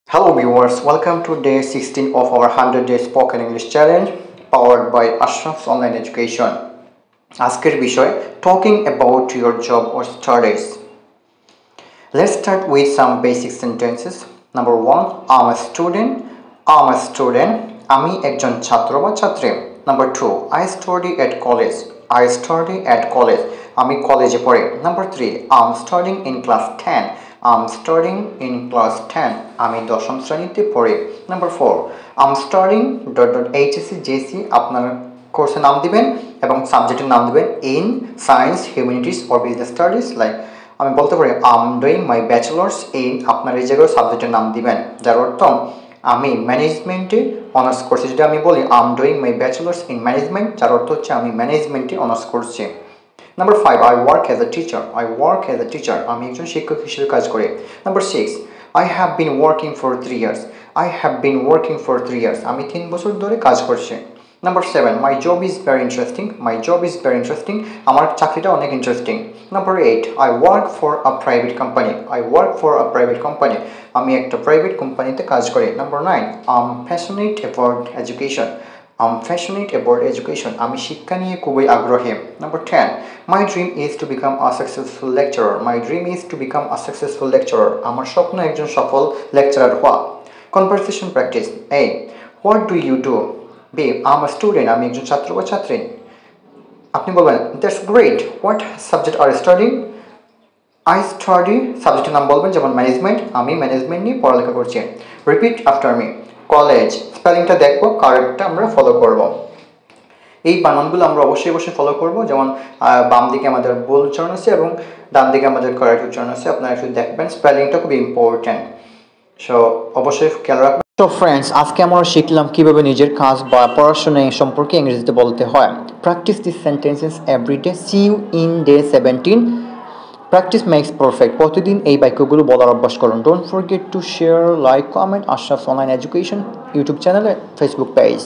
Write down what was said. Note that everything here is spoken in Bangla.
Hello viewers, welcome to day 16 of our 100 day spoken English challenge powered by Ashraf's online education. আজকের বিষয় talking about your job or studies. Let's start with some basic sentences. Number 1, I'm a student. I'm a student. আমি একজন ছাত্র বা ছাত্রী. Number 2, I study at college. I study at college. আমি কলেজে পড়ি. Number 3, I'm studying in class 10. I'm studying in class 10. আমি দশম শ্রেণীতে পড়ি. Number 4, I'm studying HSC JC আপনার কোর্সের নাম দিবেন এবং সাবজেক্টের নাম দিবেন in science, humanities or business studies. Like আমি বলতে পারি I'm doing my bachelor's in আপনার এই জায়গায় সাবজেক্টের নাম দিবেন, যার অর্থ আমি ম্যানেজমেন্টে অনার্স করছি। যদি আমি বলি I'm doing my bachelor's in management, যার অর্থ হচ্ছে আমি ম্যানেজমেন্টে অনার্স করছি। Number 5, I work as a teacher. I work as a teacher. আমি একজন শিক্ষক হিসেবে কাজ করি। Number 6, I have been working for 3 years. I have been working for 3 years. আমি 3 বছর ধরে কাজ করছি। Number 7, my job is very interesting. My job is very interesting. আমার চাকরিটা অনেক interesting. Number 8, I work for a private company. I work for a private company. আমি একটা প্রাইভেট কোম্পানিতে কাজ করি। Number 9, I'm passionate about education. I'm passionate about education. আমি শিক্ষা নিয়ে খুবই আগ্রহী। Number 10, my dream is to become a successful lecturer. My dream is to become a successful lecturer. আমার স্বপ্ন একজন সফল লেকচারার হওয়া। Conversation practice. A, what do you do? B, I'm a student. আমি একজন ছাত্র বা ছাত্রী। আপনি বলবেন that's great. What subject are you studying? I study সাবজেক্টের নাম বলবেন, যেমন ম্যানেজমেন্ট। আমি ম্যানেজমেন্ট নিয়ে পড়ালেখা করছি। Repeat after me. কলেজ স্পেলিংটা দেখবো, কারেক্টটা আমরা ফলো করব। এই বানানগুলো আমরা অবশ্যই ফলো করব, যেমন বাম দিকে আমাদের ভুল উচ্চারণ আছে এবং ডান দিকে আমাদের কারেক্ট উচ্চারণ আছে। আপনারা একটু দেখবেন, স্পেলিংটা খুব ইম্পর্ট্যান্ট, সো অবশ্যই খেয়াল রাখবেন। তো ফ্রেন্ডস, আজকে আমরা শিখলাম কিভাবে নিজের কাজ বা পড়াশোনা সম্পর্কে ইংরেজিতে বলতে হয়। Practice this sentences everyday. See you in day 17। Practice makes perfect. প্রতিদিন এই বাক্যগুলো বলার অভ্যাস করুন। Don't forget to share, like, comment Ashraf online education YouTube চ্যানেলে, ফেসবুক পেজ।